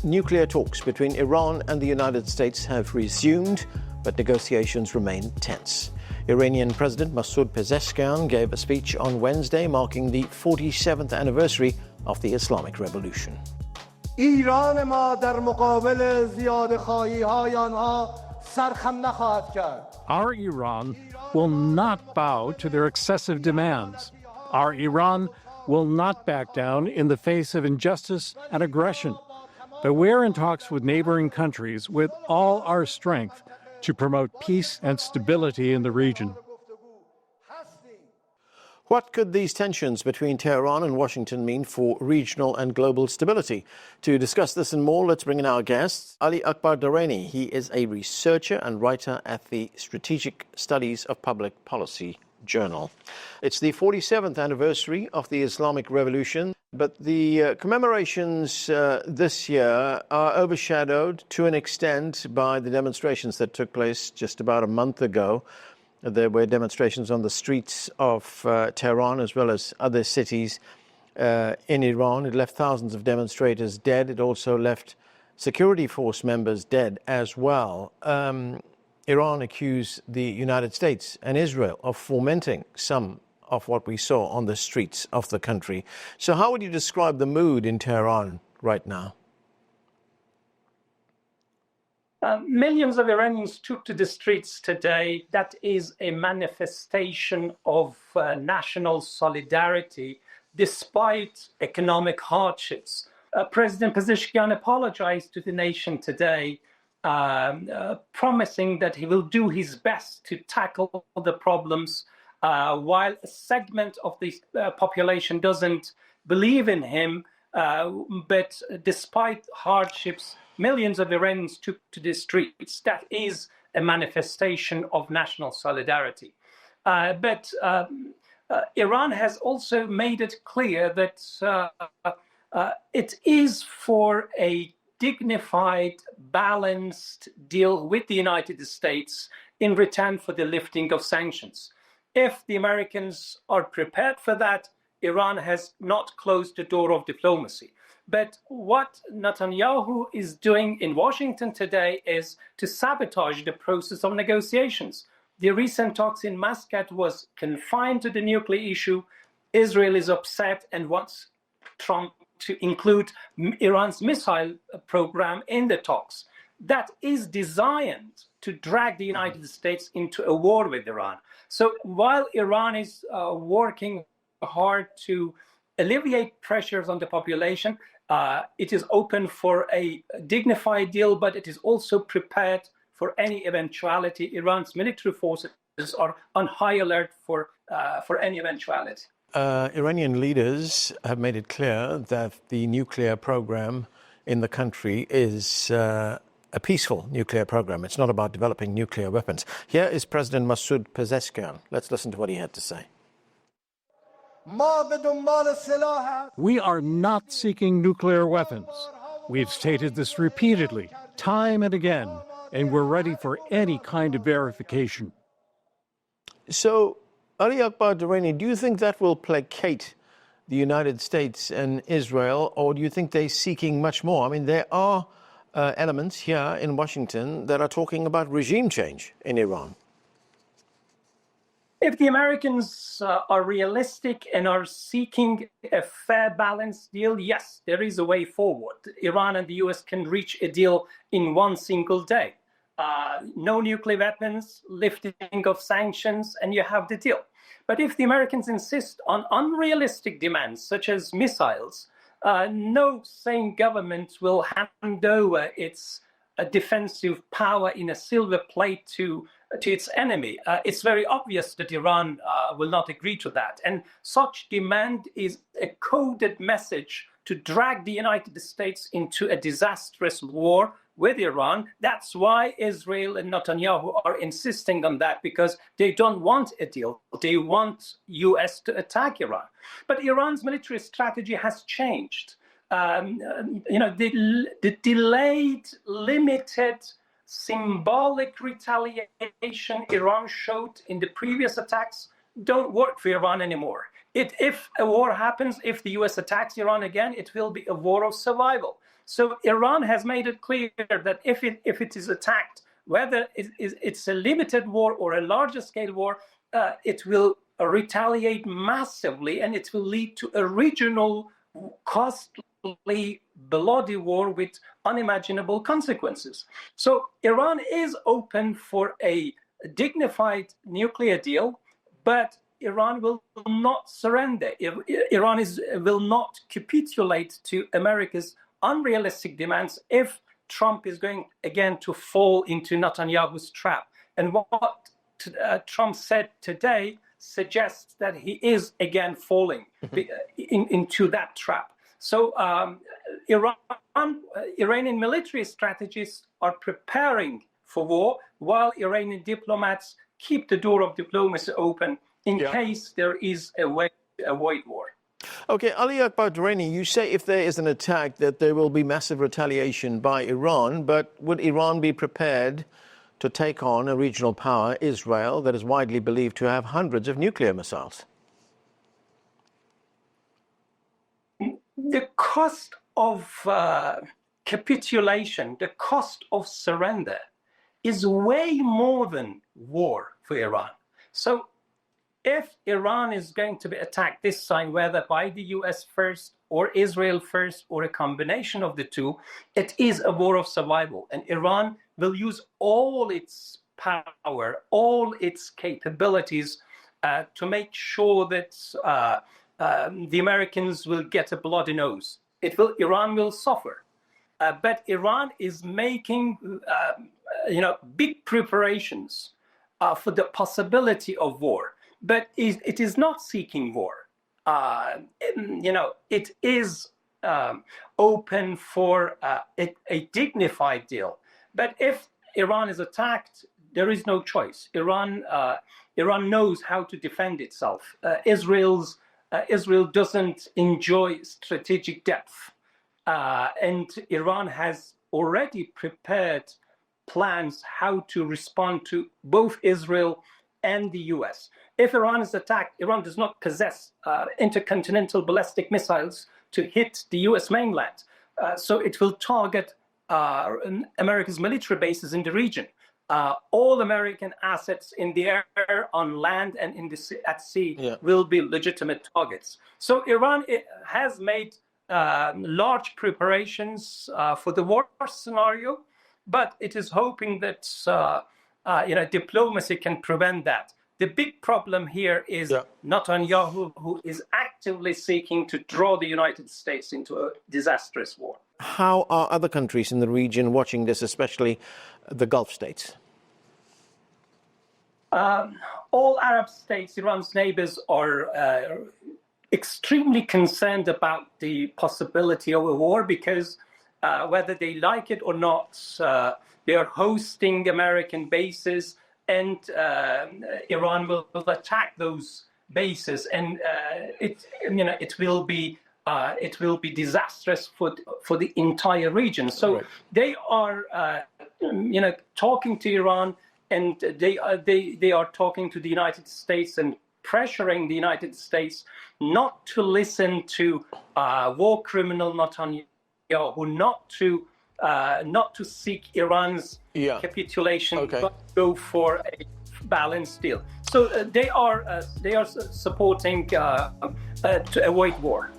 nuclear talks between Iran and the United States have resumed, but negotiations remain tense. Iranian President Masoud Pezeshkian gave a speech on Wednesday marking the 47th anniversary of the Islamic Revolution. ایران ما در مقابل زیادخواهی‌های آنها سرخم نخواهد کرد. Our Iran will not bow to their excessive demands. Our Iran will not back down in the face of injustice and aggression. But we're in talks with neighboring countries with all our strength to promote peace and stability in the region. What could these tensions between Tehran and Washington mean for regional and global stability? To discuss this and more, let's bring in our guest, Ali Akbar Dareini. He is a researcher and writer at the Strategic Studies of Public Policy Journal. It's the 47th anniversary of the Islamic Revolution, but the commemorations this year are overshadowed to an extent by the demonstrations that took place just about a month ago. There were demonstrations on the streets of Tehran as well as other cities in Iran. It left thousands of demonstrators dead. It also left security force members dead as well. Iran accused the United States and Israel of fomenting some of what we saw on the streets of the country. So how would you describe the mood in Tehran right now? Millions of Iranians took to the streets today. That is a manifestation of national solidarity despite economic hardships. President Pezeshkian apologized to the nation today, promising that he will do his best to tackle the problems, while a segment of the population doesn't believe in him. But despite hardships, millions of Iranians took to the streets. That is a manifestation of national solidarity. But Iran has also made it clear that it is for a dignified, balanced deal with the United States in return for the lifting of sanctions. If the Americans are prepared for that, Iran has not closed the door of diplomacy. But what Netanyahu is doing in Washington today is to sabotage the process of negotiations. The recent talks in Muscat was confined to the nuclear issue. Israel is upset and wants Trump to include Iran's missile program in the talks. That is designed to drag the United States into a war with Iran. So while Iran is working hard to alleviate pressures on the population, it is open for a dignified deal, but it is also prepared for any eventuality. Iran's military forces are on high alert for any eventuality. Iranian leaders have made it clear that the nuclear program in the country is a peaceful nuclear program. It's not about developing nuclear weapons. Here is President Masoud Pezeshkian. Let's listen to what he had to say. We are not seeking nuclear weapons. We've stated this repeatedly, time and again, and we're ready for any kind of verification. So, Ali Akbar Dareini, do you think that will placate the United States and Israel, or do you think they're seeking much more? I mean, there are elements here in Washington that are talking about regime change in Iran. If the Americans are realistic and are seeking a fair, balanced deal, yes, there is a way forward. Iran and the US can reach a deal in one single day. No nuclear weapons, lifting of sanctions, and you have the deal. But if the Americans insist on unrealistic demands, such as missiles, no sane government will hand over its defensive power in a silver plate to its enemy. It's very obvious that Iran will not agree to that. And such demand is a coded message to drag the United States into a disastrous war with Iran. That's why Israel and Netanyahu are insisting on that, because they don't want a deal. They want US to attack Iran. But Iran's military strategy has changed. The delayed, limited, symbolic retaliation Iran showed in the previous attacks don't work for Iran anymore. If a war happens, if the US attacks Iran again, it will be a war of survival. So Iran has made it clear that if it is attacked, whether it's a limited war or a larger scale war, it will retaliate massively, and it will lead to a regional, costly, bloody war with unimaginable consequences. So Iran is open for a dignified nuclear deal, but Iran will not surrender. Iran will not capitulate to America's unrealistic demands if Trump is going again to fall into Netanyahu's trap. And what Trump said today suggests that he is again falling into that trap. So Iranian military strategists are preparing for war, while Iranian diplomats keep the door of diplomacy open in case there is a way to avoid war. Okay, Ali Akbar Dareini, you say if there is an attack that there will be massive retaliation by Iran, but would Iran be prepared to take on a regional power, Israel, that is widely believed to have hundreds of nuclear missiles? The cost of capitulation, the cost of surrender is way more than war for Iran. So if Iran is going to be attacked this time, whether by the US first or Israel first or a combination of the two, it is a war of survival. And Iran will use all its power, all its capabilities to make sure that the Americans will get a bloody nose. Iran will suffer. But Iran is making big preparations for the possibility of war. But it is not seeking war. It is open for a dignified deal. But if Iran is attacked, there is no choice. Iran knows how to defend itself. Israel doesn't enjoy strategic depth, and Iran has already prepared plans how to respond to both Israel and the US. If Iran is attacked, Iran does not possess intercontinental ballistic missiles to hit the US mainland. So it will target America's military bases in the region. All American assets in the air, on land, and at sea will be legitimate targets. So Iran has made large preparations for the worst scenario, but it is hoping that diplomacy can prevent that. The big problem here is Netanyahu, who is actively seeking to draw the United States into a disastrous war. How are other countries in the region watching this, especially the Gulf states? All Arab states, Iran's neighbors, are extremely concerned about the possibility of a war because whether they like it or not, they are hosting American bases, and Iran will attack those bases, and it will be disastrous for the entire region. So they are talking to Iran, and they are talking to the United States and pressuring the United States not to listen to war criminal Netanyahu, not to seek Iran's capitulation, but go for a balanced deal. So they are supporting to avoid war.